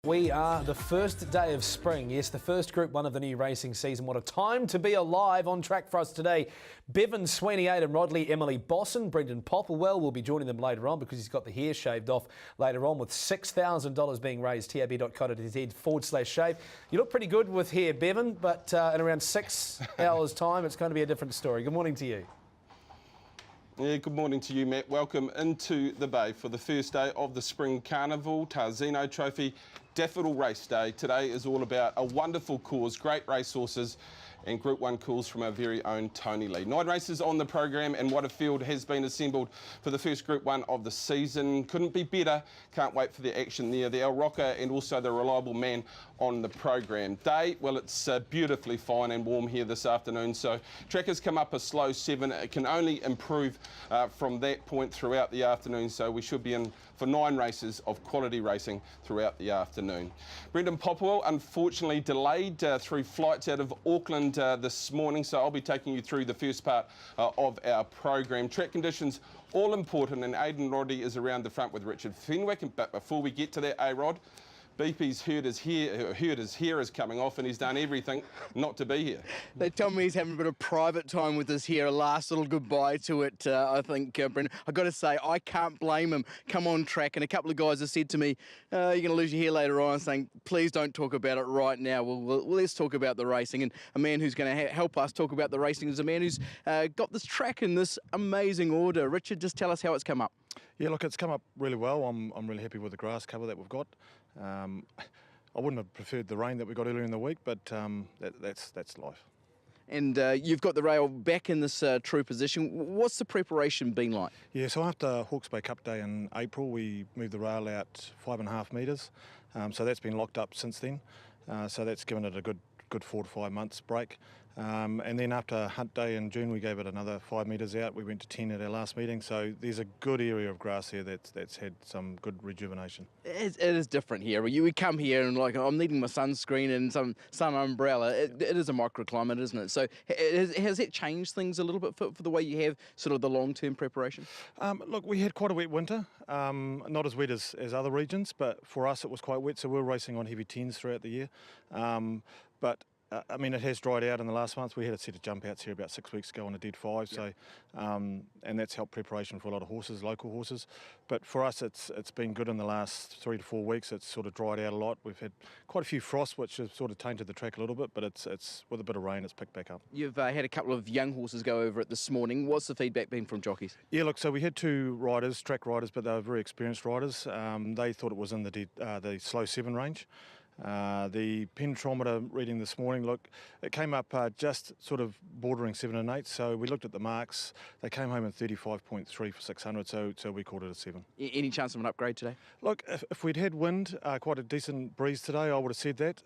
We are the first day of spring. Yes, the first Group 1 of the new racing season. What a time to be alive. On track for us today, Bevan Sweeney, Aidan Rodley, Emily Bosson, Brendan Popplewell will be joining them later on because he's got the hair shaved off later on with $6,000 being raised. tab.co.nz/shave. You look pretty good with hair, Bevan, but in around 6 hours' time, it's going to be a different story. Good morning to you. Yeah, good morning to you, Matt. Welcome into the Bay for the first day of the Spring Carnival, Tarzino Trophy Daffodil Race Day. Today is all about a wonderful cause, great racehorses and Group 1 calls from our very own Tony Lee. 9 races on the program and what a field has been assembled for the first Group 1 of the season. Couldn't be better. Can't wait for the action there. The El Rocker and also the Reliable Man on the program. Day, well, it's beautifully fine and warm here this afternoon, so track has come up a slow 7. It can only improve from that point throughout the afternoon, so we should be in for 9 races of quality racing throughout the afternoon. Brendan Popplewell, unfortunately delayed through flights out of Auckland this morning, so I'll be taking you through the first part of our program. Track conditions all important, and Aidan Roddy is around the front with Richard Fenwick. But before we get to that, A-Rod, BP's heard his hair is coming off and he's done everything not to be here. They tell me he's having a bit of private time with his hair, a last little goodbye to it, I think, Brendan. I've got to say, I can't blame him. Come on track, and a couple of guys have said to me, you're going to lose your hair later on, saying, please don't talk about it right now. Well, let's talk about the racing. And a man who's going to help us talk about the racing is a man who's got this track in this amazing order. Richard, just tell us how it's come up. Yeah, look, it's come up really well. I'm really happy with the grass cover that we've got. I wouldn't have preferred the rain that we got earlier in the week, but that's life. And you've got the rail back in this true position. What's the preparation been like? Yeah, so after Hawke's Bay Cup Day in April, we moved the rail out 5.5 metres. So that's been locked up since then. So that's given it a good 4 to 5 months break. And then after Hunt Day in June, we gave it another 5 metres out. We went to 10 at our last meeting. So there's a good area of grass here that's had some good rejuvenation. It is different here. We come here and like, I'm needing my sunscreen and some sun umbrella. It is a microclimate, isn't it? So has it changed things a little bit for the way you have sort of the long-term preparation? Look, we had quite a wet winter. Not as wet as other regions, but for us it was quite wet. So we were racing on heavy 10s throughout the year. But I mean, it has dried out in the last month. We had a set of jump outs here about 6 weeks ago on a dead 5, so and that's helped preparation for a lot of horses, local horses. But for us, it's been good in the last 3 to 4 weeks. It's sort of dried out a lot. We've had quite a few frosts, which have sort of tainted the track a little bit, but it's with a bit of rain, it's picked back up. You've had a couple of young horses go over it this morning. What's the feedback been from jockeys? Yeah, look, so we had 2 riders, track riders, but they were very experienced riders. They thought it was in the slow 7 range. The penetrometer reading this morning, look, it came up just sort of bordering 7 and 8, so we looked at the marks. They came home in 35.3 for 600, so we called it a 7. Any chance of an upgrade today? Look, if we'd had wind, quite a decent breeze today, I would have said that.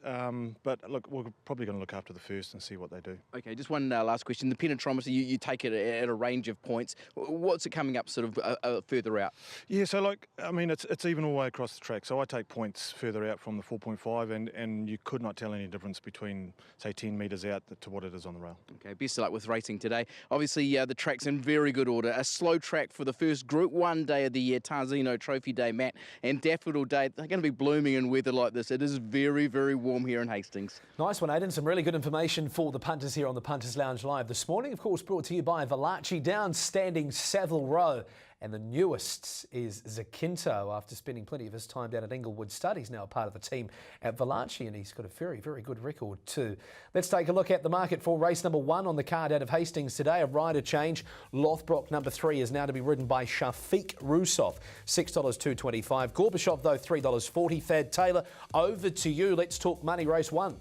But look, we're probably going to look after the first and see what they do. Okay, just one last question. The penetrometer, you take it at a range of points. What's it coming up sort of further out? Yeah, so like, I mean, it's even all the way across the track. So I take points further out from the 4.5. And you could not tell any difference between, say, 10 metres out to what it is on the rail. Okay, best of luck with racing today. Obviously, the track's in very good order. A slow track for the first Group 1 day of the year, Tarzino Trophy Day, Matt, and Daffodil Day. They're going to be blooming in weather like this. It is very, very warm here in Hastings. Nice one, Aidan. Some really good information for the punters here on the Punters Lounge Live this morning. Of course, brought to you by Valachi, downstanding Savile Row. And the newest is Zakinto. After spending plenty of his time down at Inglewood Stud, he's now a part of the team at Valachi, and he's got a very, very good record too. Let's take a look at the market for race number 1 on the card out of Hastings today. A rider change. Lothbrook number 3 is now to be ridden by Shafiq Rusov, $6.225. Gorbachev, though, $3.40. Thad Taylor, over to you. Let's talk money, race 1.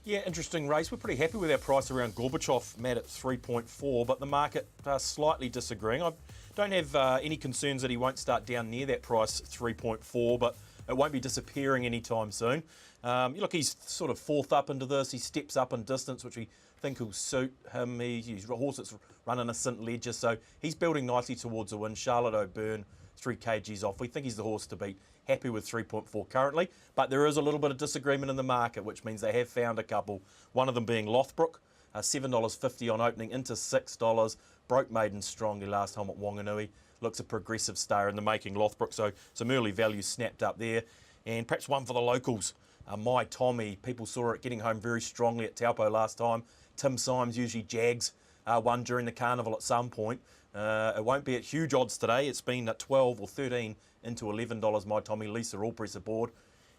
Yeah, interesting race. We're pretty happy with our price around Gorbachev, Matt, at 3.4, but the market slightly disagreeing. I don't have any concerns that he won't start down near that price, 3.4, but it won't be disappearing anytime soon. Look, he's sort of 4th up into this. He steps up in distance, which we think will suit him. He's a horse that's running a St Ledger, so he's building nicely towards a win. Charlotte O'Byrne, 3 kgs off. We think he's the horse to beat. Happy with 3.4 currently, but there is a little bit of disagreement in the market, which means they have found a couple, one of them being Lothbrook, $7.50 on opening into $6, broke maiden strongly last time at Wanganui, looks a progressive star in the making, Lothbrook, so some early value snapped up there. And perhaps one for the locals. My Tommy, people saw it getting home very strongly at Taupo last time. Tim Symes usually jags one during the carnival at some point. It won't be at huge odds today. It's been at 12 or 13 into $11, My Tommy. Lisa all press aboard.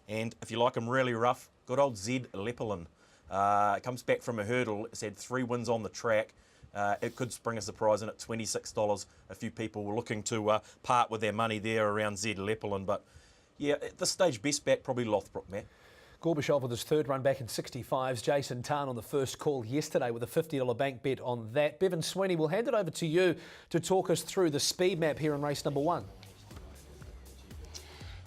And if you like him really rough, good old Zed Lepelin. Comes back from a hurdle. It's had 3 wins on the track. It could spring a surprise in at $26. A few people were looking to part with their money there around Zed Lepelin. But yeah, at this stage, best back probably Lothbrook, Matt. Gorbachev with his third run back in 65s. Jason Tarn on the first call yesterday with a $50 bank bet on that. Bevan Sweeney, we'll hand it over to you to talk us through the speed map here in race number 1.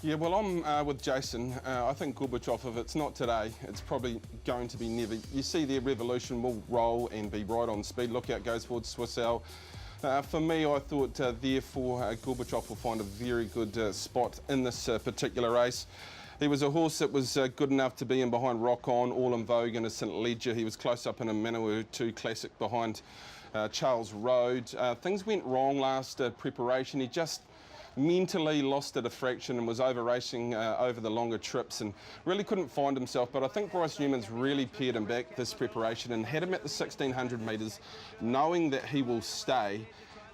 Yeah, well, I'm with Jason. I think Gorbachev, if it's not today, it's probably going to be never. You see their Revolution will roll and be right on speed. Look out goes forward Swissell. For me, I thought therefore Gorbachev will find a very good spot in this particular race. He was a horse that was good enough to be in behind Rock On, All in Vogue and a St Ledger. He was close up in a Manawa 2 Classic behind Charles Road. Things went wrong last preparation. He just mentally lost at a fraction and was over racing over the longer trips and really couldn't find himself. But I think Bryce Newman's really pared him back this preparation and had him at the 1600 metres, knowing that he will stay.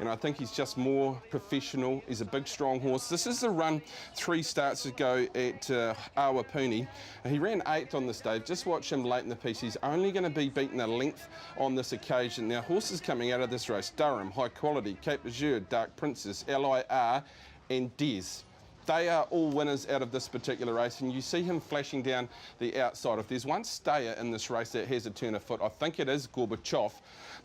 And I think he's just more professional. He's a big, strong horse. This is the run 3 starts ago at Awapuni. He ran 8th on this day. Just watch him late in the piece. He's only going to be beaten a length on this occasion. Now, horses coming out of this race, Durham, High Quality, Cape Azure, Dark Princess, LIR and Des. They are all winners out of this particular race, and you see him flashing down the outside. If there's one stayer in this race that has a turn of foot, I think it is Gorbachev.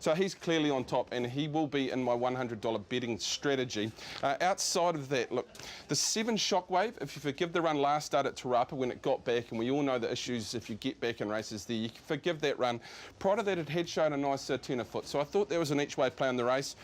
So he's clearly on top, and he will be in my $100 betting strategy. Outside of that, look, the 7 Shockwave, if you forgive the run last start at Te Rapa when it got back, and we all know the issues if you get back in races there, you can forgive that run. Prior to that, it had shown a nice turn of foot, so I thought there was an each way play in the race.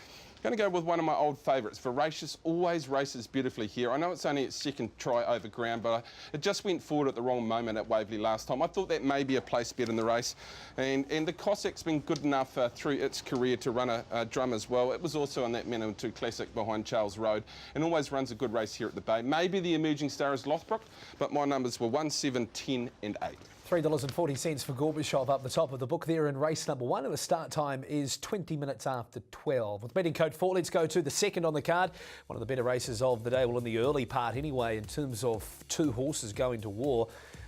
Going to go with one of my old favourites. Voracious always races beautifully here. I know it's only its second try over ground, but it just went forward at the wrong moment at Waverley last time. I thought that may be a place bet in the race. And the Cossack's been good enough through its career to run a drum as well. It was also on that Manawa 2 Classic behind Charles Road and always runs a good race here at the Bay. Maybe the emerging star is Lothbrook, but my numbers were 1, 7, 10 and 8. $3.40 for Gorbachev up the top of the book there in race number 1, and the start time is 20 minutes after 12. With betting code 4, let's go to the second on the card. One of the better races of the day, well, in the early part anyway, in terms of 2 horses going to war.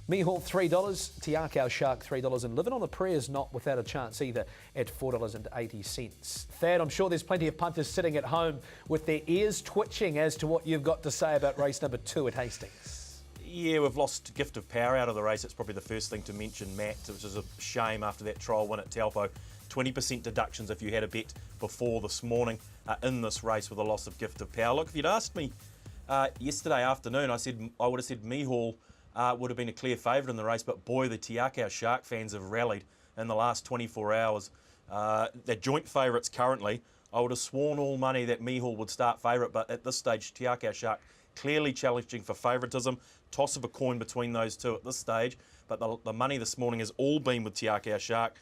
Mihal $3, Tiakau Shark $3, and Living on the Prayer's not without a chance either at $4.80. Thad, I'm sure there's plenty of punters sitting at home with their ears twitching as to what you've got to say about race number 2 at Hastings. Yeah, we've lost Gift of Power out of the race. It's probably the first thing to mention, Matt, which is a shame after that trial win at Taupo. 20% deductions if you had a bet before this morning in this race with the loss of Gift of Power. Look, if you'd asked me yesterday afternoon, I would have said Mihal would have been a clear favourite in the race, but boy, the Tiakau Shark fans have rallied in the last 24 hours. They're joint favourites currently. I would have sworn all money that Mihal would start favourite, but at this stage, Tiakau Shark clearly challenging for favouritism. Toss of a coin between those two at this stage, but the money this morning has all been with Tiakau Shark.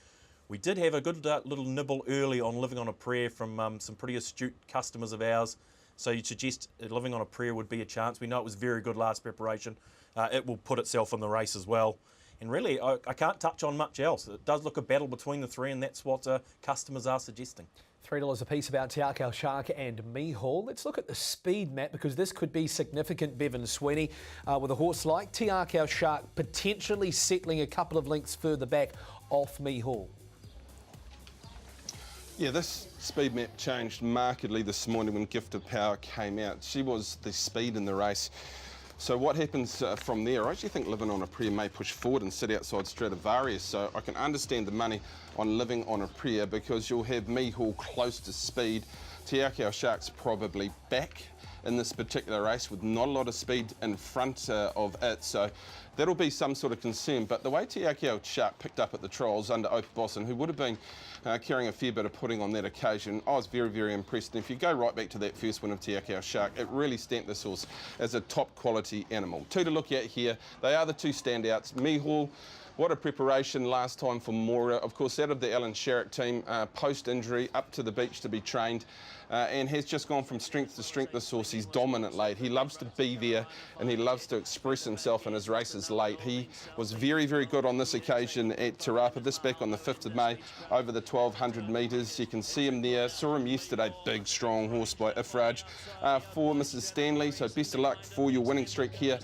We did have a good little nibble early on Living on a Prayer from some pretty astute customers of ours. So you'd suggest Living on a Prayer would be a chance. We know it was very good last preparation. It will put itself in the race as well. And really, I can't touch on much else. It does look a battle between the 3, and that's what customers are suggesting. $3 a piece about Tiakau Shark and Mihal. Let's look at the speed map, because this could be significant, Bevan Sweeney, with a horse like Tiakau Shark potentially settling a couple of lengths further back off Mihal. Yeah, this speed map changed markedly this morning when Gift of Power came out. She was the speed in the race. So what happens from there? I actually think Living on a Prayer may push forward and sit outside Stradivarius. So I can understand the money on Living on a Prayer, because you'll have Mihal close to speed. Tiakau Shark's probably back in this particular race with not a lot of speed in front of it. So that'll be some sort of concern. But the way Te Akau Shark picked up at the trials under Ope Bosson, who would have been carrying a fair bit of pudding on that occasion, I was very, very impressed. And if you go right back to that first win of Te Akau Shark, it really stamped this horse as a top quality animal. Two to look at here. They are the two standouts. Mihal, what a preparation last time for Mora. Of course, out of the Alan Sharrock team, post-injury, up to the beach to be trained, and has just gone from strength to strength, this horse. He's dominant late. He loves to be there, and he loves to express himself in his races late. He was very, very good on this occasion at Te Rapa, this back on the 5th of May, over the 1,200 metres. You can see him there. Saw him yesterday. Big, strong horse by Ifraj for Mrs. Stanley. So best of luck for your winning streak here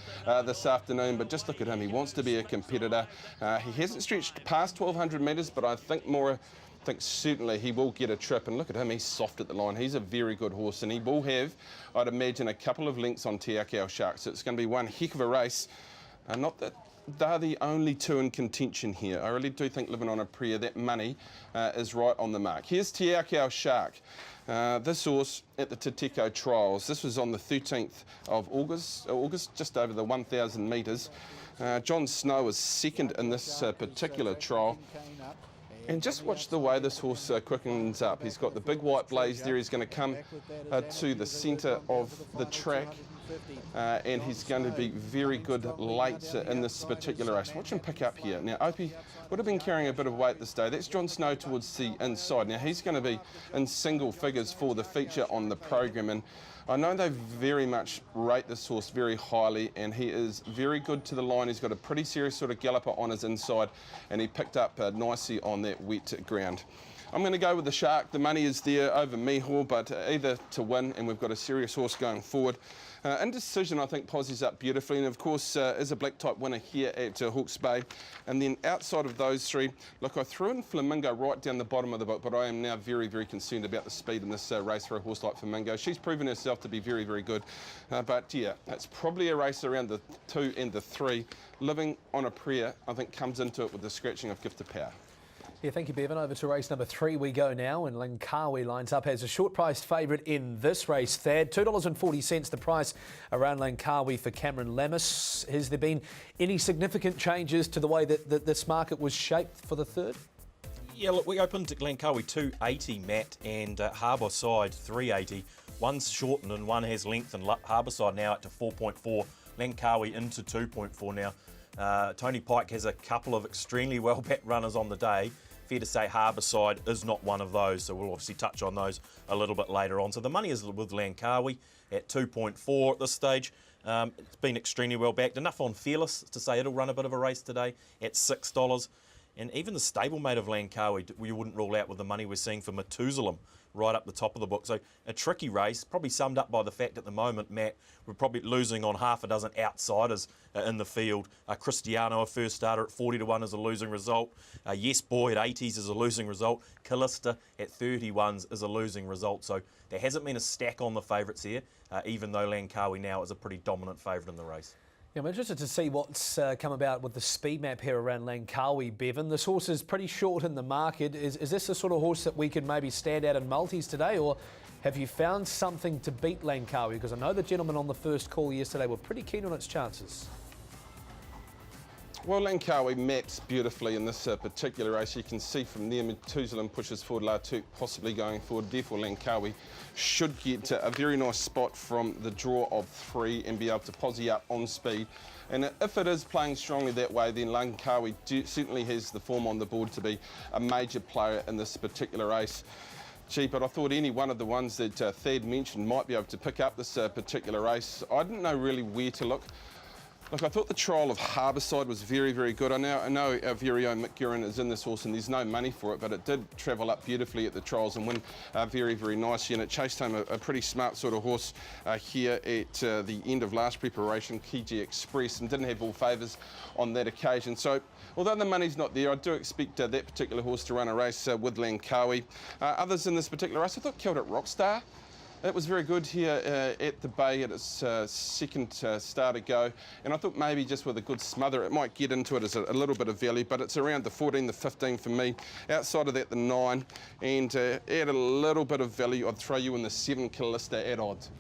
this afternoon. But just look at him. He wants to be a competitor. He hasn't stretched past 1,200 metres, but I think certainly he will get a trip. And look at him, he's soft at the line. He's a very good horse, and he will have, I'd imagine, a couple of lengths on Te Akau Shark. So it's going to be one heck of a race. Not that they're the only two in contention here. I really do think, living on a prayer, that money is right on the mark. Here's Te Akau Shark. This horse at the Te Teko trials. This was on the 13th of August, just over the 1,000 metres. John Snow is second in this particular trial. And just watch the way this horse quickens up. He's got the big white blaze there. He's going to come to the centre of the track. And he's going to be very good late in this particular race. Watch him pick up here. Now, Opie would have been carrying a bit of weight this day. That's John Snow towards the inside. Now, he's going to be in single figures for the feature on the program. And I know they very much rate this horse very highly, and he is very good to the line. He's got a pretty serious sort of galloper on his inside, and he picked up nicely on that wet ground. I'm going to go with the Shark. The money is there over Mihal, but either to win, and we've got a serious horse going forward. Indecision, I think, posies up beautifully, and of course is a black type winner here at Hawke's Bay. And then outside of those three, look, I threw in Flamingo right down the bottom of the book, but I am now very, very concerned about the speed in this race for a horse like Flamingo. She's proven herself to be very, very good. But yeah, it's probably a race around the 2 and the 3. Living on a prayer, I think, comes into it with the scratching of Gift of Power. Yeah, thank you, Bevan. Over to race number 3 we go now, and Langkawi lines up as a short-priced favourite in this race. Thad, $2.40 the price around Langkawi for Cameron Lammis. Has there been any significant changes to the way that this market was shaped for the third? Yeah, look, we opened Langkawi 280, Matt, and Harbourside 380. One's shortened and one has length, and Harbourside now up to 4.4. Langkawi into 2.4 now. Tony Pike has a couple of extremely well-backed runners on the day. Fair to say Harbourside is not one of those, so we'll obviously touch on those a little bit later on. So the money is with Langkawi at 2.4 at this stage. It's been extremely well backed. Enough on Fearless to say it'll run a bit of a race today at $6. And even the stablemate of Langkawi, we wouldn't rule out with the money we're seeing for Methuselah right up the top of the book. So a tricky race, probably summed up by the fact at the moment, Matt, we're probably losing on half a dozen outsiders in the field. Cristiano, a first starter at 40 to 1 is a losing result. Yes Boy at 80s is a losing result. Callista at 31s is a losing result. So there hasn't been a stack on the favourites here, even though Langkawi now is a pretty dominant favourite in the race. Yeah, I'm interested to see what's come about with the speed map here around Langkawi, Bevan. This horse is pretty short in the market. Is this the sort of horse that we could maybe stand out in multis today, or have you found something to beat Langkawi? Because I know the gentlemen on the first call yesterday were pretty keen on its chances. Well, Langkawi maps beautifully in this particular race. You can see from there Methuselah pushes forward, Lartuk possibly going forward. Therefore, Langkawi should get a very nice spot from the draw of 3 and be able to posse up on speed. And if it is playing strongly that way, then Langkawi certainly has the form on the board to be a major player in this particular race. Gee, but I thought any one of the ones that Thad mentioned might be able to pick up this particular race. I didn't know really where to look. Look, I thought the trial of Harbourside was very, very good. I know our very own Mick Guerin is in this horse and there's no money for it, but it did travel up beautifully at the trials and win very, very nicely. And it chased home a pretty smart sort of horse here at the end of last preparation, Kiji Express, and didn't have all favours on that occasion. So, although the money's not there, I do expect that particular horse to run a race with Langkawi. Others in this particular race, I thought Celtic Rockstar. It was very good here at the Bay at its second start to go, and I thought maybe just with a good smother it might get into it as a little bit of value, but it's around the 14, the 15 for me. Outside of that, the 9, and add a little bit of value, I'd throw you in the 7 Callista at odds.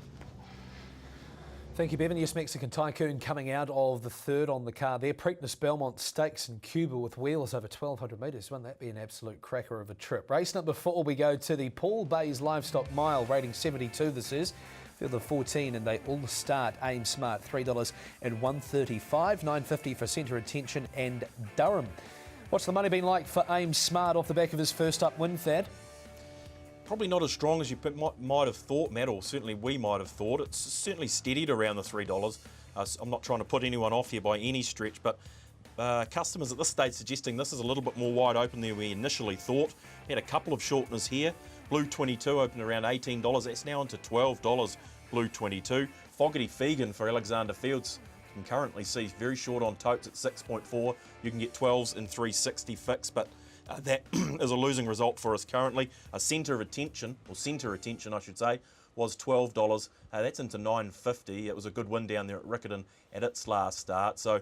Thank you, Bevan. Yes, Mexican Tycoon coming out of the third on the card there. Preakness, Belmont Stakes in Cuba with wheels over 1,200 metres. Wouldn't that be an absolute cracker of a trip? Race number 4, we go to the Paul Bays Livestock Mile, rating 72 this is. Field of 14 and they all start Aim Smart, $3 and $1.35, $9.50 for Centre Attention and Durham. What's the money been like for Aim Smart off the back of his first up win, Thad? Probably not as strong as you might have thought, Matt, or certainly we might have thought. It's certainly steadied around the $3. I'm not trying to put anyone off here by any stretch, but customers at this stage suggesting this is a little bit more wide open than we initially thought. Had a couple of shorteners here. Blue 22 opened around $18. That's now into $12. Blue 22. Fogarty Fegan for Alexander Fields. You can currently see very short on totes at 6.4. You can get 12s in 360 fix, but that is a losing result for us currently. A centre attention I should say, was $12. That's into $9.50. It was a good win down there at Riccarton at its last start. So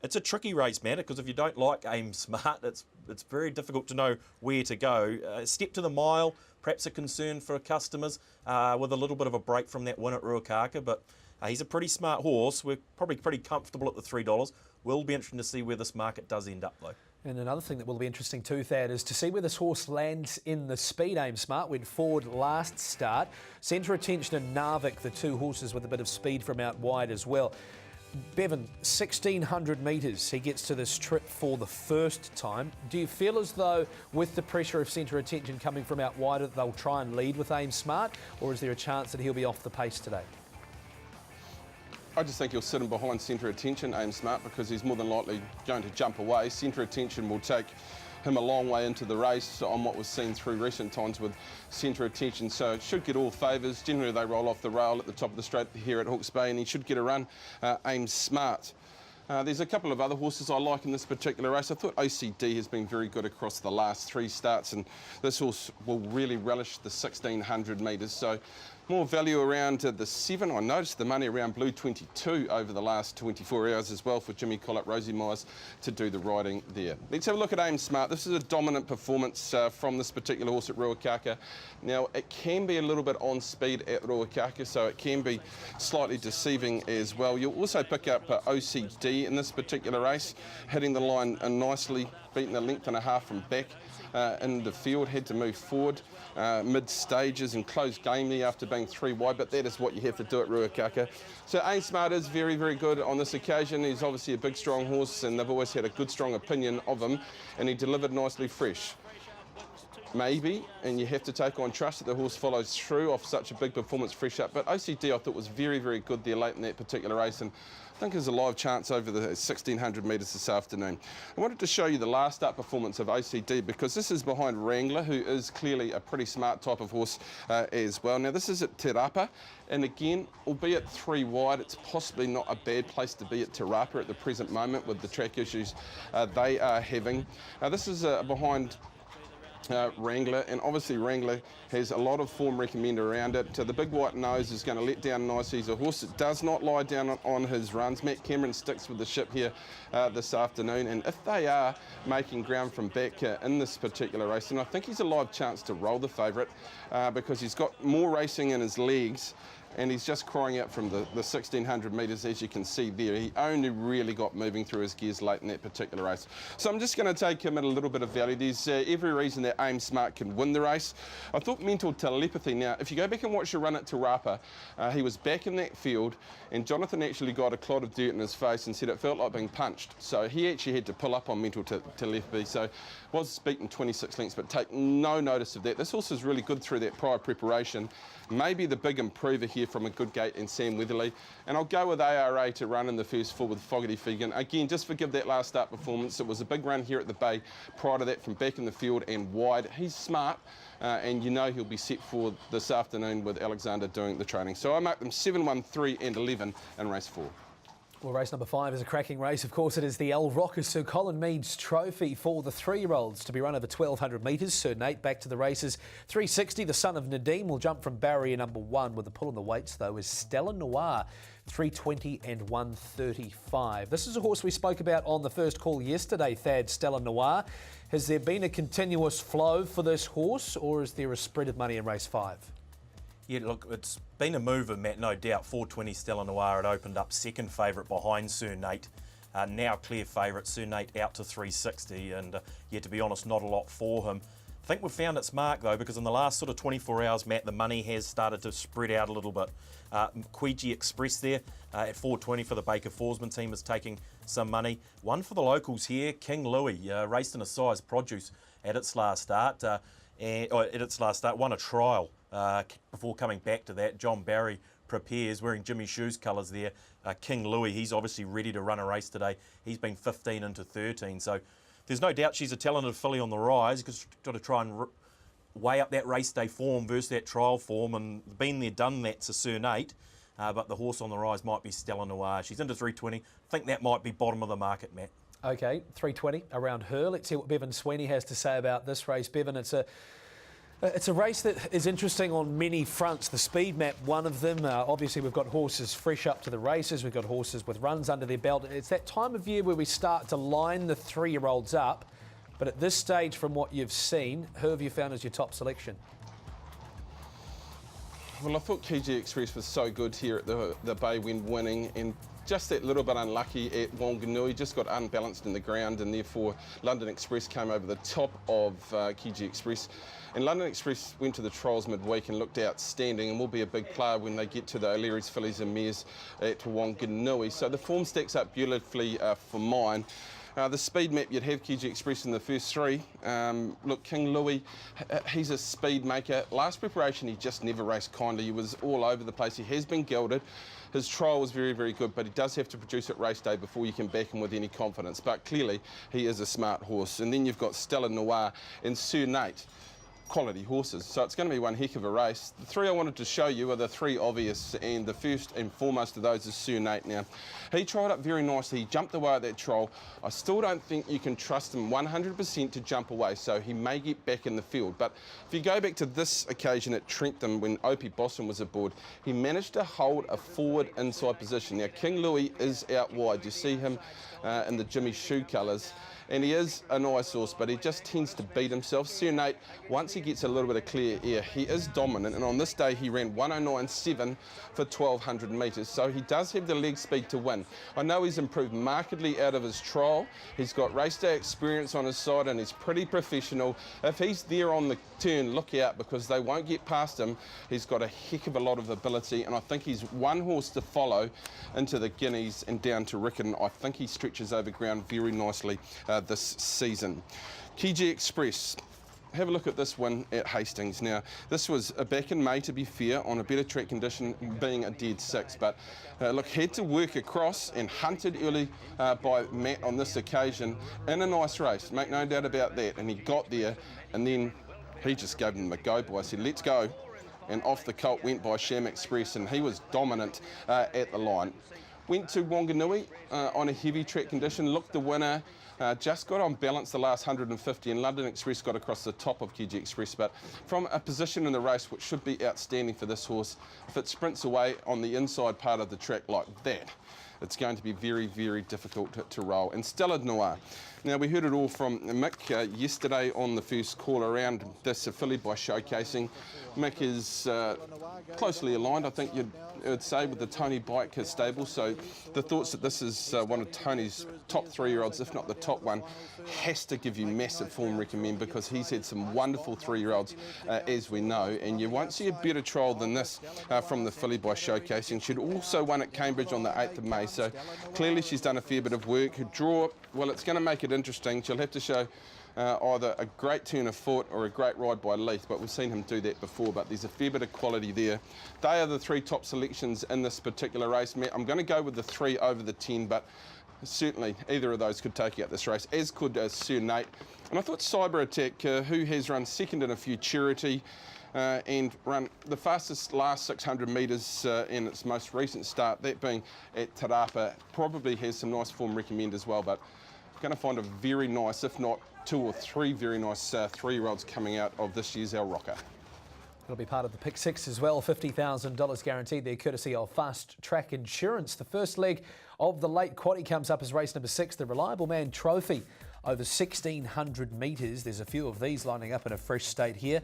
it's a tricky race, man, because if you don't like Aim Smart, it's very difficult to know where to go. Step to the mile, perhaps a concern for customers with a little bit of a break from that win at Ruakaka, but he's a pretty smart horse. We're probably pretty comfortable at the $3. Will be interesting to see where this market does end up, though. And another thing that will be interesting too, Thad, is to see where this horse lands in the speed. Aim Smart went forward last start. Centre Attention and Narvik, the two horses with a bit of speed from out wide as well. Bevan, 1,600 metres, he gets to this trip for the first time. Do you feel as though with the pressure of Centre Attention coming from out wide that they'll try and lead with Aim Smart, or is there a chance that he'll be off the pace today? I just think he'll sit in behind Centre Attention, Aim Smart, because he's more than likely going to jump away. Centre Attention will take him a long way into the race on what was seen through recent times with Centre Attention, so it should get all favours. Generally they roll off the rail at the top of the straight here at Hawke's Bay, and he should get a run. Aim Smart. There's a couple of other horses I like in this particular race. I thought OCD has been very good across the last 3 starts, and this horse will really relish the 1,600 metres. So more value around the 7. I noticed the money around Blue 22 over the last 24 hours as well for Jimmy Collett, Rosie Myers to do the riding there. Let's have a look at Aim Smart. This is a dominant performance from this particular horse at Ruakaka. Now, it can be a little bit on speed at Ruakaka, so it can be slightly deceiving as well. You'll also pick up OCD in this particular race, hitting the line nicely, beating a length and a half from back in the field, had to move forward mid-stages and closed gamely after being 3 wide, but that is what you have to do at Ruakaka. So Aim Smart is very, very good on this occasion. He's obviously a big, strong horse, and they've always had a good, strong opinion of him, and he delivered nicely fresh. Maybe, and you have to take on trust that the horse follows through off such a big performance fresh up, but OCD I thought was very, very good there late in that particular race, and I think there's a live chance over the 1,600 metres this afternoon. I wanted to show you the last up performance of OCD because this is behind Wrangler, who is clearly a pretty smart type of horse as well. Now this is at Te Rapa, and again, albeit 3 wide, it's possibly not a bad place to be at Te Rapa at the present moment with the track issues they are having. This is behind Wrangler, and obviously Wrangler has a lot of form recommended around it. The big white nose is going to let down nicely. He's a horse that does not lie down on his runs. Matt Cameron sticks with the ship here this afternoon, and if they are making ground from back in this particular race, then I think he's a live chance to roll the favourite because he's got more racing in his legs, and he's just crying out from the 1,600 metres, as you can see there. He only really got moving through his gears late in that particular race. So I'm just going to take him at a little bit of value. There's every reason that Aim Smart can win the race. I thought Mental Telepathy. Now, if you go back and watch the run at Te Rapa, he was back in that field, and Jonathan actually got a clod of dirt in his face and said it felt like being punched. So he actually had to pull up on Mental Telepathy. So was beaten 26 lengths, but take no notice of that. This horse is really good through that prior preparation. Maybe the big improver here from a good gate and Sam Weatherly. And I'll go with ARA to run in the first 4 with Fogarty Fegan. Again, just forgive that last start performance. It was a big run here at the Bay prior to that from back in the field and wide. He's smart, and you know he'll be set for this afternoon with Alexander doing the training. So I mark them 7, 1, 3 and 11 in race 4. Well, race number 5 is a cracking race. Of course, it is the El Rocker Sir Colin Meads Trophy for the 3-year-olds to be run over 1,200 metres. Sir Nate back to the races. 360, the son of Nadeem, will jump from barrier number 1. With the pull on the weights, though, is Stella Noir, 320 and 135. This is a horse we spoke about on the first call yesterday, Thad, Stella Noir. Has there been a continuous flow for this horse, or is there a spread of money in race 5? Yeah, look, it's been a mover, Matt, no doubt. 420 Stella Noir had opened up second favourite behind Sir Nate. Now clear favourite, Sir Nate out to 360, and yeah, to be honest, not a lot for him. I think we've found its mark though, because in the last sort of 24 hours, Matt, the money has started to spread out a little bit. Quiji Express there at 420 for the Baker Forsman team is taking some money. One for the locals here, King Louis, raced in a size produce at its last start. Won a trial before coming back to that. John Barry prepares, wearing Jimmy Shoe's colours there. King Louis, he's obviously ready to run a race today. He's been 15 into 13, so there's no doubt she's a talented filly on the rise, because she's got to try and weigh up that race day form versus that trial form, and been there, done that to Sir Nate. But the horse on the rise might be Stella Noir. She's into 320. I think that might be bottom of the market, Matt. Okay, 320 around her. Let's see what Bevan Sweeney has to say about this race. Bevan, it's a race that is interesting on many fronts. The speed map, one of them. Obviously, we've got horses fresh up to the races. We've got horses with runs under their belt. It's that time of year where we start to line the 3-year-olds up. But at this stage, from what you've seen, who have you found as your top selection? Well, I thought KG Express was so good here at the Bay when winning, and just that little bit unlucky at Wanganui, just got unbalanced in the ground, and therefore London Express came over the top of KG Express. And London Express went to the trials midweek and looked outstanding, and will be a big player when they get to the O'Leary's fillies and mares at Wanganui. So the form stacks up beautifully for mine. The speed map, you'd have KG Express in the first 3. Look, King Louis, he's a speed maker. Last preparation, he just never raced kindly. He was all over the place. He has been gelded. His trial was very, very good, but he does have to produce at race day before you can back him with any confidence. But clearly, he is a smart horse. And then you've got Stella Noir and Sir Nate. Quality horses, so it's going to be one heck of a race. The 3 I wanted to show you are the 3 obvious, and the first and foremost of those is Sir Nate. Now, he tried up very nicely. He jumped away at that trial. I still don't think you can trust him 100% to jump away, so he may get back in the field. But if you go back to this occasion at Trentham when Opie Boston was aboard, he managed to hold a forward inside position. Now, King Louis is out wide. You see him in the Jimmy Shoe colours. And he is a nice horse, but he just tends to beat himself. Sir Nate, once he gets a little bit of clear air, he is dominant. And on this day, he ran 109.7 for 1,200 metres. So he does have the leg speed to win. I know he's improved markedly out of his trial. He's got race day experience on his side, and he's pretty professional. If he's there on the turn, look out, because they won't get past him. He's got a heck of a lot of ability, and I think he's one horse to follow into the Guineas and down to Rickon. I think he stretches over ground very nicely this season. KG Express, have a look at this one at Hastings. Now, this was back in May, to be fair, on a better track condition, being a dead 6, but look, had to work across and hunted early by Matt on this occasion in a nice race, make no doubt about that, and he got there, and then he just gave him a go by. I said, let's go, and off the colt went by Sham Express, and he was dominant at the line. Went to Wanganui on a heavy track condition, looked the winner, just got on balance the last 150, and London Express got across the top of KG Express. But from a position in the race which should be outstanding for this horse, if it sprints away on the inside part of the track like that, it's going to be very, very difficult to roll. And Stella Noir. Now, we heard it all from Mick yesterday on the first call around this filly by showcasing. Mick is closely aligned, I think you'd say, with the Tony Bike stable. So the thoughts that this is one of Tony's top 3-year-olds, if not the top one, has to give you massive form recommend, because he's had some wonderful 3-year-olds, as we know. And you won't see a better trial than this from the filly by showcasing. She'd also won at Cambridge on the 8th of May. So clearly she's done a fair bit of work. Her draw, well, it's going to make it interesting. She'll have to show either a great turn of foot or a great ride by Leith, but we've seen him do that before. But there's a fair bit of quality there. They are the 3 top selections in this particular race. I'm going to go with the 3 over the 10, but certainly either of those could take out this race, as could Sir Nate. And I thought Cyber Attack, who has run second in a Futurity, and run the fastest last 600 metres in its most recent start, that being at Tarapa, probably has some nice form recommend as well. But going to find a very nice, if not 2 or 3 very nice 3-year-olds coming out of this year's El Rocker. It'll be part of the Pick 6 as well. $50,000 guaranteed there, courtesy of Fast Track Insurance. The first leg of the late quaddie comes up as race number 6, the Reliable Man Trophy, over 1,600 metres. There's a few of these lining up in a fresh state here.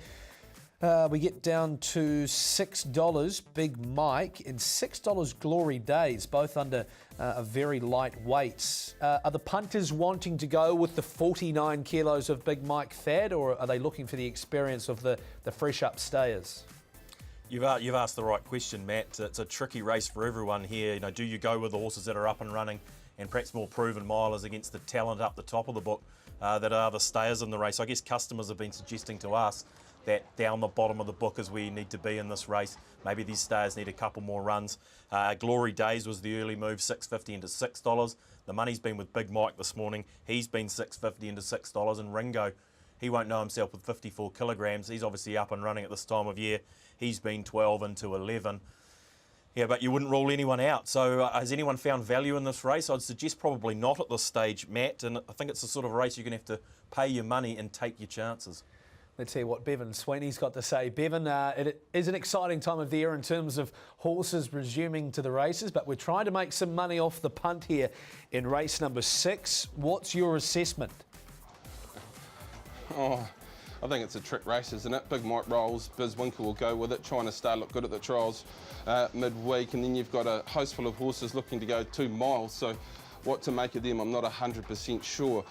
We get down to $6 Big Mike and $6 Glory Days, both under a very light weight. Are the punters wanting to go with the 49 kilos of Big Mike Thad, or are they looking for the experience of the fresh upstayers? You've asked the right question, Matt. It's a tricky race for everyone here. You know, do you go with the horses that are up and running and perhaps more proven milers against the talent up the top of the book that are the stayers in the race? I guess customers have been suggesting to us that down the bottom of the book is where you need to be in this race. Maybe these stayers need a couple more runs. Glory Days was the early move, $6.50 into $6. The money's been with Big Mike this morning. He's been $6.50 into $6. And Ringo, he won't know himself with 54 kilograms. He's obviously up and running at this time of year. He's been 12 into 11. Yeah, but you wouldn't rule anyone out. So has anyone found value in this race? I'd suggest probably not at this stage, Matt. And I think it's the sort of race you're going to have to pay your money and take your chances. Let's hear what Bevan Sweeney's got to say. Bevan, it is an exciting time of the year in terms of horses resuming to the races, but we're trying to make some money off the punt here in race number 6. What's your assessment? Oh, I think it's a trick race, isn't it? Big Mike rolls, Biz Winkle will go with it, trying to stay look good at the trials midweek, and then you've got a host full of horses looking to go 2 miles, so what to make of them, I'm not 100% sure.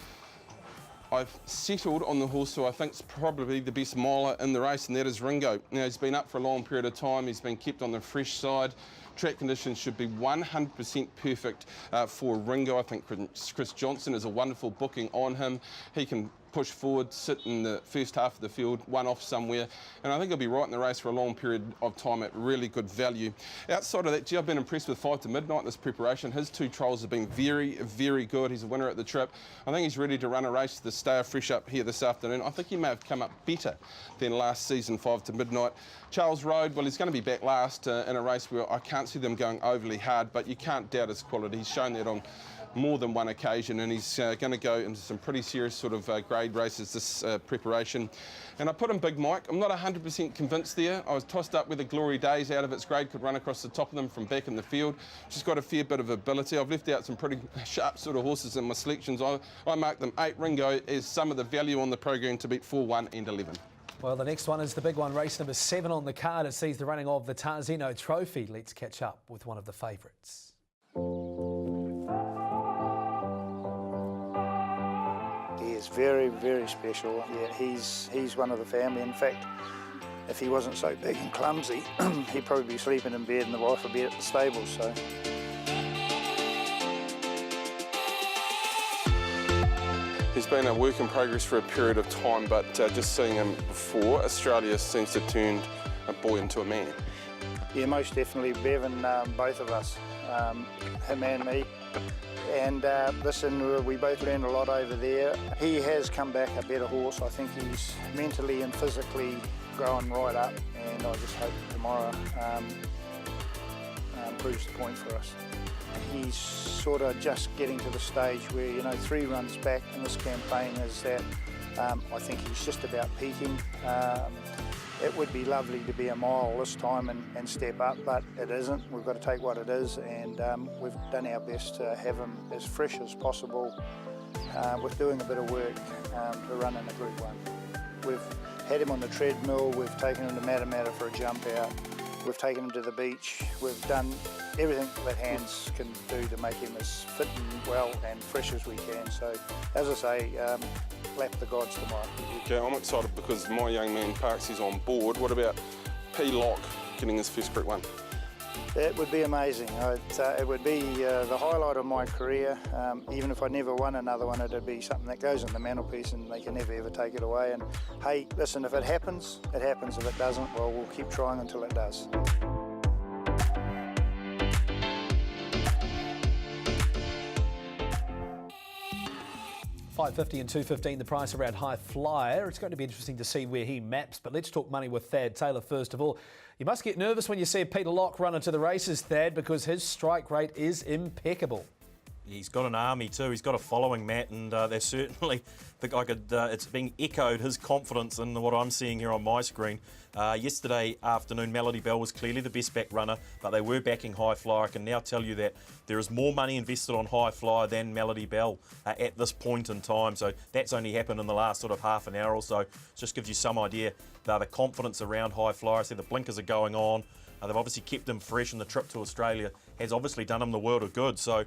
I've settled on the horse who I think is probably the best miler in the race, and that is Ringo. Now, he's been up for a long period of time. He's been kept on the fresh side. Track conditions should be 100% perfect for Ringo. I think Chris Johnson is a wonderful booking on him. He can push forward, sit in the first half of the field, one off somewhere, and I think he'll be right in the race for a long period of time at really good value. Outside of that, gee, I've been impressed with 5 to Midnight in this preparation. His 2 trials have been very, very good. He's a winner at the trip. I think he's ready to run a race to stay fresh up here this afternoon. I think he may have come up better than last season, 5 to Midnight. Charles Road, well, he's going to be back last in a race where I can't see them going overly hard, but you can't doubt his quality. He's shown that on more than one occasion, and he's going to go into some pretty serious sort of grade races this preparation. And I put in Big Mike. I'm not 100% convinced there. I was tossed up whether Glory Days out of its grade could run across the top of them from back in the field. She's got a fair bit of ability. I've left out some pretty sharp sort of horses in my selections. I marked them 8. Ringo is some of the value on the program to beat 4, 1 and 11. Well, the next one is the big one, race number 7 on the card. It sees the running of the Tarzino Trophy. Let's catch up with one of the favourites. He is very, very special. Yeah, he's one of the family. In fact, if he wasn't so big and clumsy, he'd probably be sleeping in bed and the wife would be at the stables. So. He's been a work in progress for a period of time, but just seeing him before, Australia seems to have turned a boy into a man. Yeah, most definitely, Bevan, both of us, him and me. And listen, we both learned a lot over there. He has come back a better horse. I think he's mentally and physically growing right up, and I just hope tomorrow proves the point for us. He's sort of just getting to the stage where, you know, 3 runs back in this campaign is that I think he's just about peaking. It would be lovely to be a mile this time and step up, but it isn't. We've got to take what it is, and we've done our best to have him as fresh as possible with doing a bit of work to run in a Group 1. We've had him on the treadmill, we've taken him to Matamata for a jump out, we've taken him to the beach, we've done everything that hands can do to make him as fit and well and fresh as we can. So, as I say, lap the gods tomorrow. Okay, I'm excited because my young man Parks is on board. What about P. Lock getting his first Group 1? It would be amazing. It would be the highlight of my career. Even if I never won another one, it'd be something that goes on the mantelpiece and they can never ever take it away. And hey, listen, if it happens, it happens. If it doesn't, well, we'll keep trying until it does. $5.50 and $2.15 the price around High Flyer. It's going to be interesting to see where he maps, but let's talk money with Thad Taylor first of all. You must get nervous when you see Peter Lock run into the races, Thad, because his strike rate is impeccable. He's got an army too. He's got a following, Matt, and they're certainly. I think it's being echoed, his confidence in what I'm seeing here on my screen. Yesterday afternoon, Melody Bell was clearly the best back runner, but they were backing High Flyer. I can now tell you that there is more money invested on High Flyer than Melody Bell at this point in time. So that's only happened in the last sort of half an hour or so. It just gives you some idea the confidence around High Flyer. I see the blinkers are going on. They've obviously kept him fresh, and the trip to Australia has obviously done him the world of good. So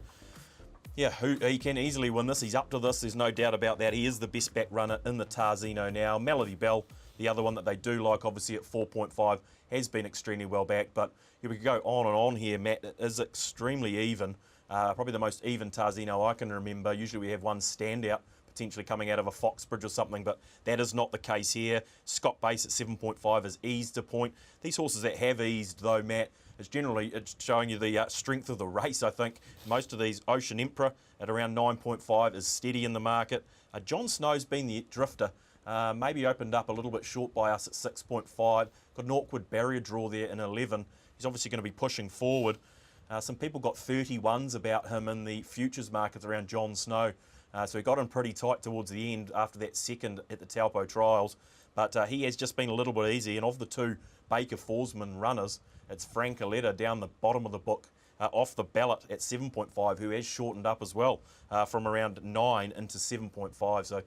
yeah, he can easily win this. He's up to this. There's no doubt about that. He is the best back runner in the Tarzino now. Melody Bell, the other one that they do like, obviously at 4.5, has been extremely well back. But we could go on and on here, Matt. It is extremely even. Probably the most even Tarzino I can remember. Usually we have one standout, potentially coming out of a Foxbridge or something, but that is not the case here. Scott Base at 7.5 has eased a point. These horses that have eased, though, Matt, it's showing you the strength of the race, I think. Most of these, Ocean Emperor at around 9.5 is steady in the market. John Snow's been the drifter. Maybe opened up a little bit short by us at 6.5. Got an awkward barrier draw there in 11. He's obviously going to be pushing forward. Some people got 31s about him in the futures markets around John Snow. So he got in pretty tight towards the end after that second at the Taupo trials. But he has just been a little bit easy. And of the two Baker Forsman runners, it's Frank Aletta down the bottom of the book off the ballot at 7.5, who has shortened up as well from around 9 into 7.5. So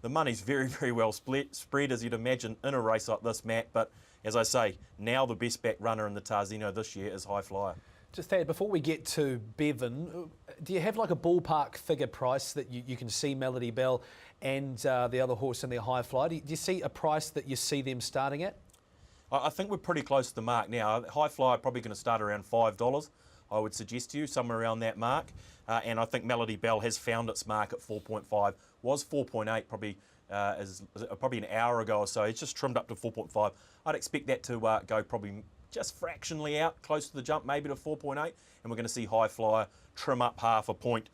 the money's very, very well spread, as you'd imagine, in a race like this, Matt. But as I say, now the best back runner in the Tarzino this year is High Flyer. Just Thad, before we get to Bevan, do you have like a ballpark figure price that you can see Melody Bell and the other horse in their High Flyer? Do you see a price that you see them starting at? I think we're pretty close to the mark now. High Flyer probably going to start around $5, I would suggest to you, somewhere around that mark. And I think Melody Bell has found its mark at 4.5. Was 4.8 probably an hour ago or so. It's just trimmed up to 4.5. I'd expect that to go probably just fractionally out, close to the jump, maybe to 4.8. And we're going to see High Flyer trim up half a point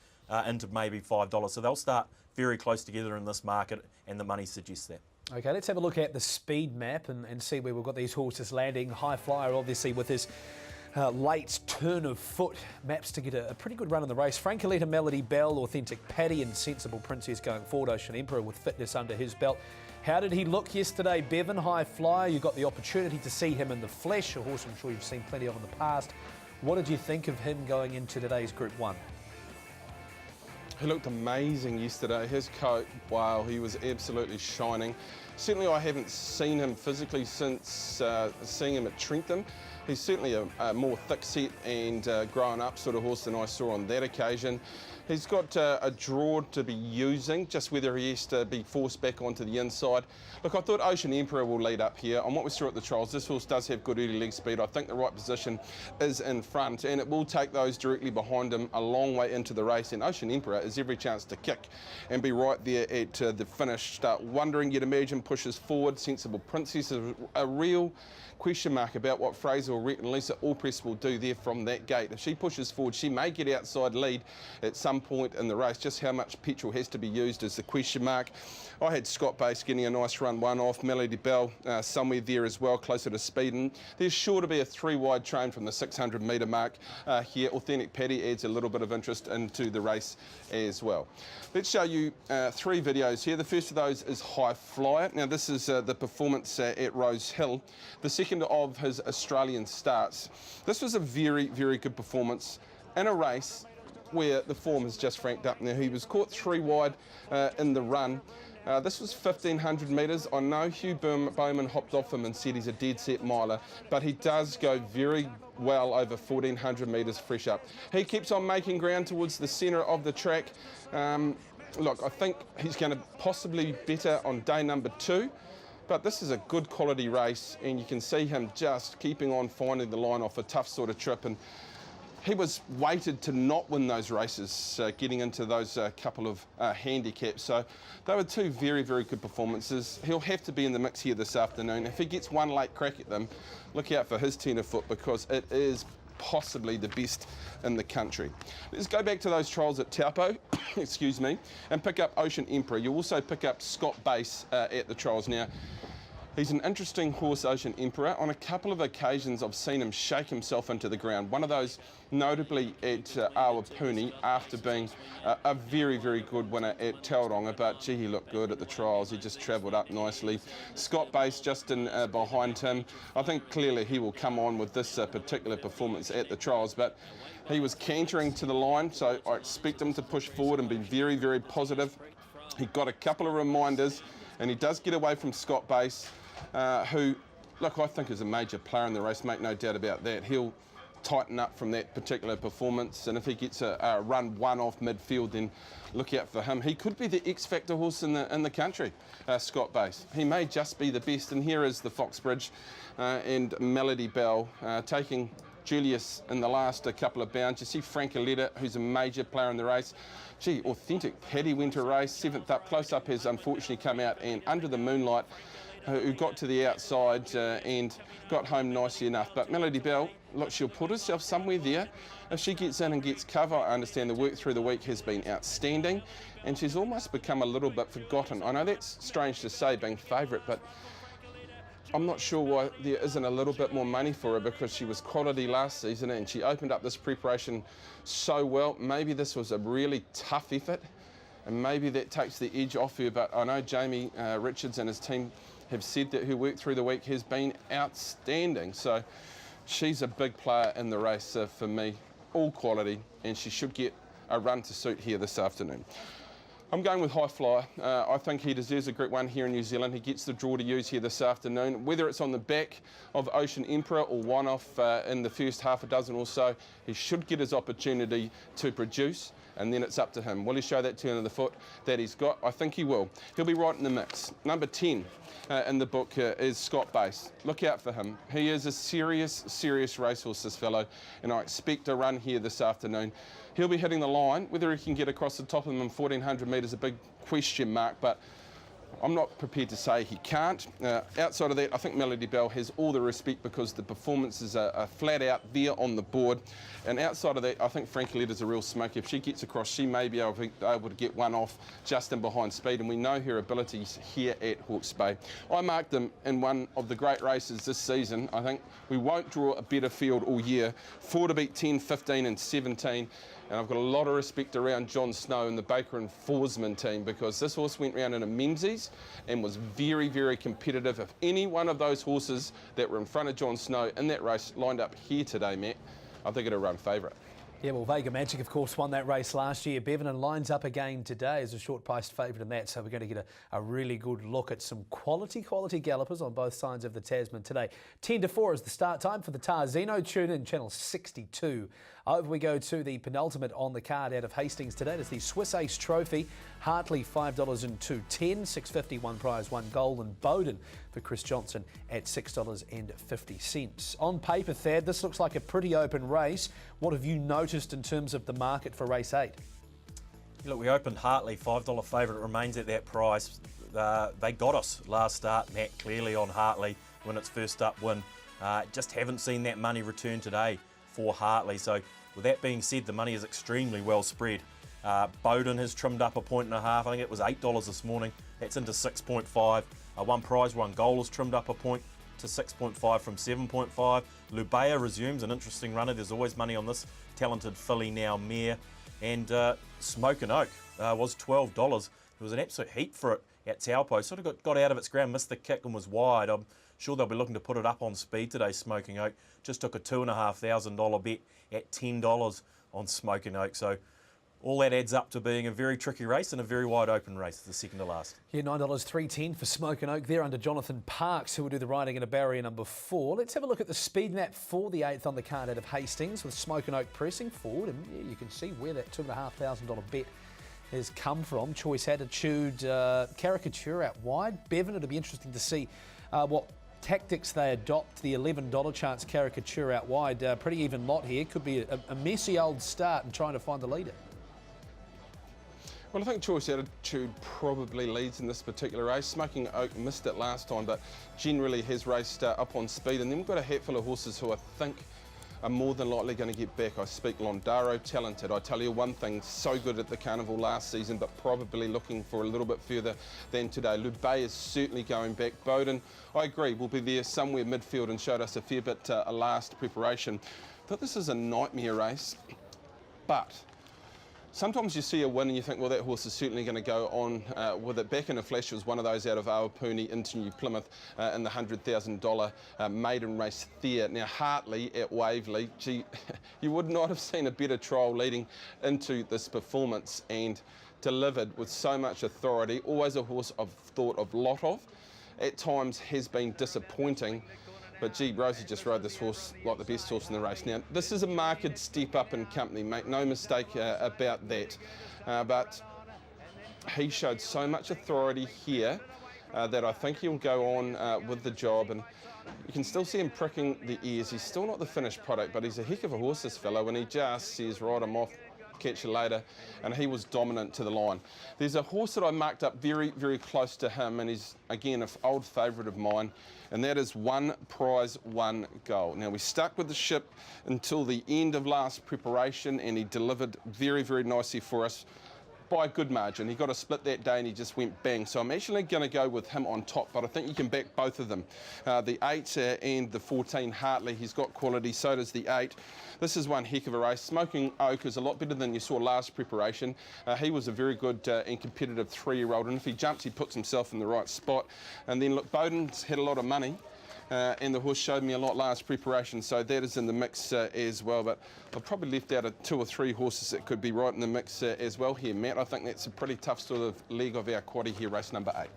into maybe $5. So they'll start very close together in this market, and the money suggests that. Okay, let's have a look at the speed map and see where we've got these horses landing. High Flyer, obviously, with his late turn of foot, maps to get a pretty good run in the race. Frank Aletta, Melody Bell, Authentic Paddy and Sensible Princess going forward. Ocean Emperor with fitness under his belt. How did he look yesterday, Bevan? High Flyer, you got the opportunity to see him in the flesh, a horse I'm sure you've seen plenty of in the past. What did you think of him going into today's Group 1? He looked amazing yesterday. His coat, wow, he was absolutely shining. Certainly I haven't seen him physically since seeing him at Trentham. He's certainly a more thick-set and grown up sort of horse than I saw on that occasion. He's got a draw to be using, just whether he has to be forced back onto the inside. Look, I thought Ocean Emperor will lead up here. On what we saw at the trials, this horse does have good early leg speed. I think the right position is in front, and it will take those directly behind him a long way into the race. And Ocean Emperor has every chance to kick and be right there at the finish. Start wondering, you'd imagine, pushes forward. Sensible Princess is a real question mark about what Fraser or Rhett and Lisa Allpress will do there from that gate. If she pushes forward, she may get outside lead at some point in the race. Just how much petrol has to be used is the question mark. I had Scott Base getting a nice run one off, Melody Bell somewhere there as well, closer to speed. And there's sure to be a 3-wide train from the 600 metre mark here. Authentic Paddy adds a little bit of interest into the race as well. Let's show you 3 videos here. The first of those is High Flyer. Now this is the performance at Rose Hill, the second of his Australian starts. This was a very, very good performance in a race where the form has just franked up. Now he was caught 3 wide in the run. This was 1,500 metres. I know Hugh Bowman hopped off him and said he's a dead set miler, but he does go very well over 1,400 metres fresh up. He keeps on making ground towards the centre of the track. Look, I think he's going to possibly be better on day number 2. But this is a good quality race, and you can see him just keeping on finding the line off a tough sort of trip. And he was weighted to not win those races, getting into those couple of handicaps. So they were 2 very, very good performances. He'll have to be in the mix here this afternoon. If he gets one late crack at them, look out for his tenor foot, because it is possibly the best in the country. Let's go back to those trials at Taupo, excuse me, and pick up Ocean Emperor. You also pick up Scott Base at the trials. Now, He's an interesting horse, Ocean Emperor. On a couple of occasions I've seen him shake himself into the ground. One of those notably at Awapuni after being a very, very good winner at Tauranga, but gee, he looked good at the trials. He just travelled up nicely. Scott Base just in behind him. I think clearly he will come on with this particular performance at the trials, but he was cantering to the line, so I expect him to push forward and be very, very positive. He got a couple of reminders, and he does get away from Scott Base, who, look, I think is a major player in the race, make no doubt about that. He'll tighten up from that particular performance, and if he gets a run one off midfield, then look out for him. He could be the X-Factor horse in the country, Scott Base. He may just be the best, and here is the Foxbridge and Melody Bell taking Julius in the last couple of bounds. You see Frank Aletta, who's a major player in the race. Gee, authentic Paddy Winter race, 7th up. Close Up has unfortunately come out, and Under the Moonlight, who got to the outside and got home nicely enough. But Melody Bell, look, she'll put herself somewhere there. If she gets in and gets cover, I understand the work through the week has been outstanding, and she's almost become a little bit forgotten. I know that's strange to say, being favourite, but I'm not sure why there isn't a little bit more money for her, because she was quality last season and she opened up this preparation so well. Maybe this was a really tough effort, and maybe that takes the edge off her, but I know Jamie Richards and his team have said that her work through the week has been outstanding. So she's a big player in the race for me, all quality, and she should get a run to suit here this afternoon. I'm going with High Flyer. I think he deserves a Group 1 here in New Zealand. He gets the draw to use here this afternoon. Whether it's on the back of Ocean Emperor or one off in the first half a dozen or so, he should get his opportunity to produce, and then it's up to him. Will he show that turn of the foot that he's got? I think he will. He'll be right in the mix. Number 10 in the book is Scott Base. Look out for him. He is a serious racehorse, this fellow, and I expect a run here this afternoon. He'll be hitting the line. Whether he can get across the top of them in 1400 metres is a big question mark, but I'm not prepared to say he can't. Outside of that, I think Melody Bell has all the respect because the performances are flat out there on the board. And outside of that, I think Frank Aletta's a real smoke. If she gets across, she may be able to get one off just in behind speed, and we know her abilities here at Hawke's Bay. I marked them in one of the great races this season. I think we won't draw a better field all year. 4 to beat 10, 15 and 17. And I've got a lot of respect around John Snow and the Baker and Forsman team, because this horse went round in a Menzies and was very, very competitive. If any one of those horses that were in front of John Snow in that race lined up here today, Matt, I think it'd run favourite. Yeah, well, Vega Magic, of course, won that race last year, Bevan, and lines up again today as a short-priced favourite in that. So we're going to get a really good look at some quality gallopers on both sides of the Tasman today. 10 to 4 is the start time for the Tarzino. Tune in, channel 62. Over we go to the penultimate on the card out of Hastings today. It's the Swiss Ace Trophy. Hartley, $5 and 2.10. $6.50 one prize, one gold. And Bowden for Chris Johnson at $6.50. On paper, Thad, this looks like a pretty open race. What have you noticed in terms of the market for race 8? Look, we opened Hartley, $5 favourite, remains at that price. They got us last start, Matt, clearly on Hartley when its first up win. Just haven't seen that money return today for Hartley. So with that being said, the money is extremely well spread. Bowden has trimmed up 1.5 points. I think it was $8 this morning. That's into 6.5. One prize, one goal has trimmed up a point to 6.5 from 7.5. Lubea resumes, an interesting runner. There's always money on this talented filly now mare. And Smokin' Oak was $12. There was an absolute heat for it at Taupo. Sort of got out of its ground, missed the kick and was wide. I'm sure they'll be looking to put it up on speed today, Smokin' Oak. Just took a $2,500 bet at $10 on Smokin' Oak. So all that adds up to being a very tricky race and a very wide open race, the second to last. Yeah, $9.310 for Smokin' Oak there under Jonathan Parks, who will do the riding in a barrier number 4. Let's have a look at the speed map for the 8th on the card out of Hastings, with Smokin' Oak pressing forward, and yeah, you can see where that $2,500 bet has come from. Choice Attitude, Caricature out wide. Bevan, it'll be interesting to see what tactics they adopt. The $11 chance Caricature out wide. Pretty even lot here. Could be a messy old start in trying to find the leader. Well, I think Choice Attitude probably leads in this particular race. Smokin' Oak missed it last time, but generally has raced up on speed. And then we've got a hatful of horses who I think are more than likely going to get back. I speak Londaro, talented. I tell you one thing, so good at the Carnival last season, but probably looking for a little bit further than today. Lubay is certainly going back. Bowden, I agree, will be there somewhere midfield and showed us a fair bit last preparation. Thought this is a nightmare race, but sometimes you see a win and you think, well, that horse is certainly going to go on with it. Back in a flash, it was one of those out of Awapuni into New Plymouth in the $100,000 maiden race there. Now, Hartley at Waverley, gee, you would not have seen a better trial leading into this performance, and delivered with so much authority. Always a horse I've thought a lot of. At times has been disappointing. But gee, Rosie just rode this horse like the best horse in the race. Now, this is a marked step up in company, make no mistake about that. But he showed so much authority here that I think he'll go on with the job. And you can still see him pricking the ears. He's still not the finished product, but he's a heck of a horse, this fellow, and he just says, right, I'm off, catch you later, and he was dominant to the line. There's a horse that I marked up very, very close to him, and he's, again, an old favourite of mine, and that is One Prize, One Goal. Now, we stuck with the ship until the end of last preparation, and he delivered very, very nicely for us by a good margin. He got a split that day and he just went bang. So I'm actually going to go with him on top, but I think you can back both of them. The 8 and the 14 Hartley, he's got quality, so does the 8. This is one heck of a race. Smoking Oak is a lot better than you saw last preparation. He was a very good and competitive 3-year-old, and if he jumps, he puts himself in the right spot. And then look, Bowden's had a lot of money. And the horse showed me a lot last preparation, so that is in the mix as well. But I've probably left out 2 or 3 horses that could be right in the mix as well here, Matt. I think that's a pretty tough sort of leg of our quaddie here, race number 8.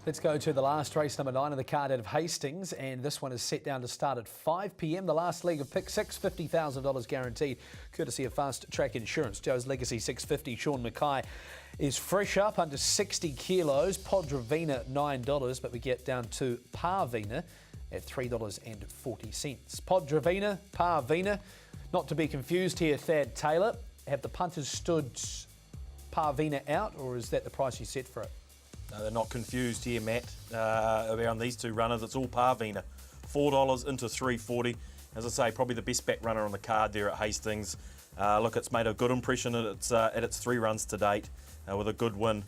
Let's go to the last race, number 9 of the card out of Hastings, and this one is set down to start at 5 p.m. The last leg of pick 6, $50,000 guaranteed, courtesy of Fast Track Insurance. Joe's Legacy 650, Sean Mackay is fresh up under 60 kilos. Podravina $9, but we get down to Parvina at $3.40. Podravina, Parvina, not to be confused here, Thad Taylor. Have the punters stood Parvina out, or is that the price you set for it? No, they're not confused here, Matt, around these two runners. It's all Parvina. $4 into $3.40. As I say, probably the best back runner on the card there at Hastings. Look, it's made a good impression at its 3 runs to date, with a good win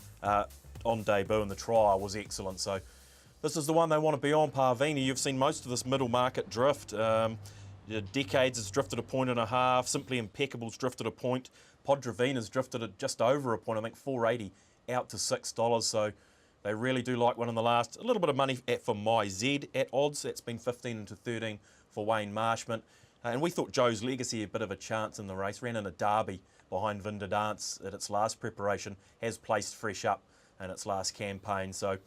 on debut, and the trial was excellent. So this is the one they want to be on, Parvina. You've seen most of this middle market drift. Decades has drifted 1.5 points. Simply Impeccable's drifted a point. Podravina's drifted at just over a point, I think $4.80 out to $6. So they really do like one in the last. A little bit of money for My Z at odds. That's been 15 into 13 for Wayne Marshman. And we thought Joe's Legacy a bit of a chance in the race. Ran in a derby behind Vinda Dance at its last preparation. Has placed fresh up in its last campaign. So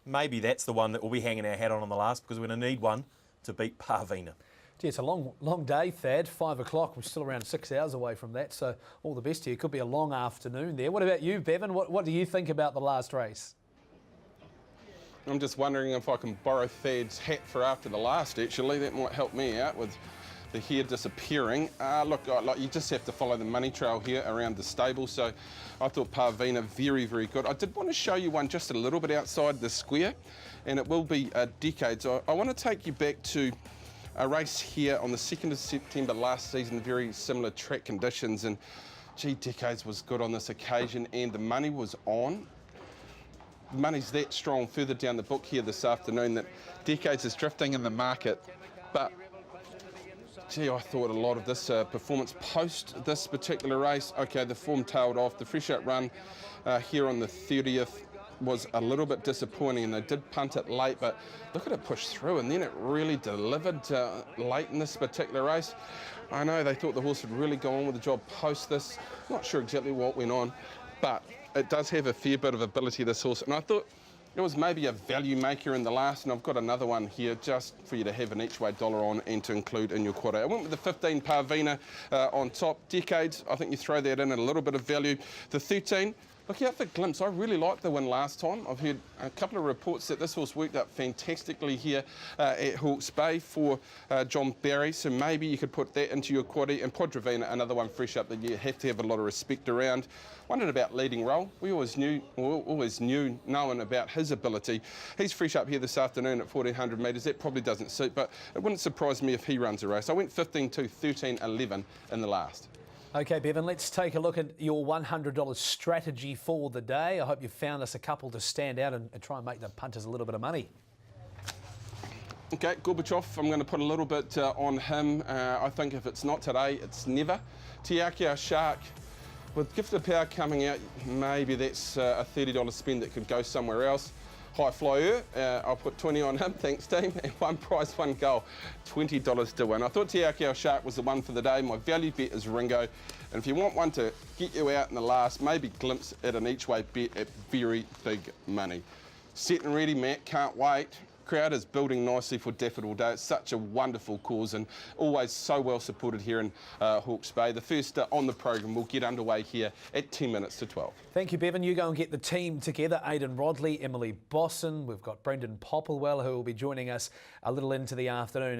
maybe that's the one that we'll be hanging our hat on the last, because we're going to need one to beat Parvina. Gee, it's a long day, Thad. 5 o'clock. We're still around 6 hours away from that, so all the best to you. Could be a long afternoon there. What about you, Bevan? What do you think about the last race? I'm just wondering if I can borrow Thad's hat for after the last, actually. That might help me out with the hair disappearing. Look, you just have to follow the money trail here around the stable. So I thought Parvina very, very good. I did want to show you one just a little bit outside the square, and it will be Decades. I want to take you back to a race here on the 2nd of September last season, very similar track conditions, and gee, Decades was good on this occasion, and the money was on. The money's that strong further down the book here this afternoon that Decades is drifting in the market, but gee, I thought a lot of this performance post this particular race. Okay, the form tailed off. The fresh out run here on the 30th was a little bit disappointing, and they did punt it late, but look at it push through, and then it really delivered late in this particular race. I know they thought the horse would really go on with the job post this. Not sure exactly what went on, but it does have a fair bit of ability, this horse, and I thought it was maybe a value maker in the last, and I've got another one here just for you to have an each way dollar on and to include in your quadro. I went with the 15 Parvina on top. Decades, I think you throw that in at a little bit of value. The 13, Look out for Glimpse. I really liked the win last time. I've heard a couple of reports that this horse worked up fantastically here at Hawke's Bay for John Barry, so maybe you could put that into your quaddie. And Podravina, another one fresh up that you have to have a lot of respect around. Wondered about leading role. We always knew knowing about his ability. He's fresh up here this afternoon at 1400 metres. That probably doesn't suit, but it wouldn't surprise me if he runs a race. I went 15-2, 13-11 in the last. OK, Bevan, let's take a look at your $100 strategy for the day. I hope you found us a couple to stand out and try and make the punters a little bit of money. OK, Gorbachev, I'm going to put a little bit on him. I think if it's not today, it's never. Tiakio Shark, with Gifted Power coming out, maybe that's a $30 spend that could go somewhere else. High Flyer, I'll put 20 on him, thanks team, and one prize, one goal, $20 to win. I thought Tiakio Shark was the one for the day. My value bet is Ringo, and if you want one to get you out in the last, maybe Glimpse at an each way bet at very big money. Set and ready, Matt, can't wait. Crowd is building nicely for Daffodil Day. It's such a wonderful cause and always so well supported here in Hawke's Bay. The first on the program will get underway here at 10 minutes to 12. Thank you, Bevan. You go and get the team together. Aidan Rodley, Emily Bosson. We've got Brendan Popplewell, who will be joining us a little into the afternoon.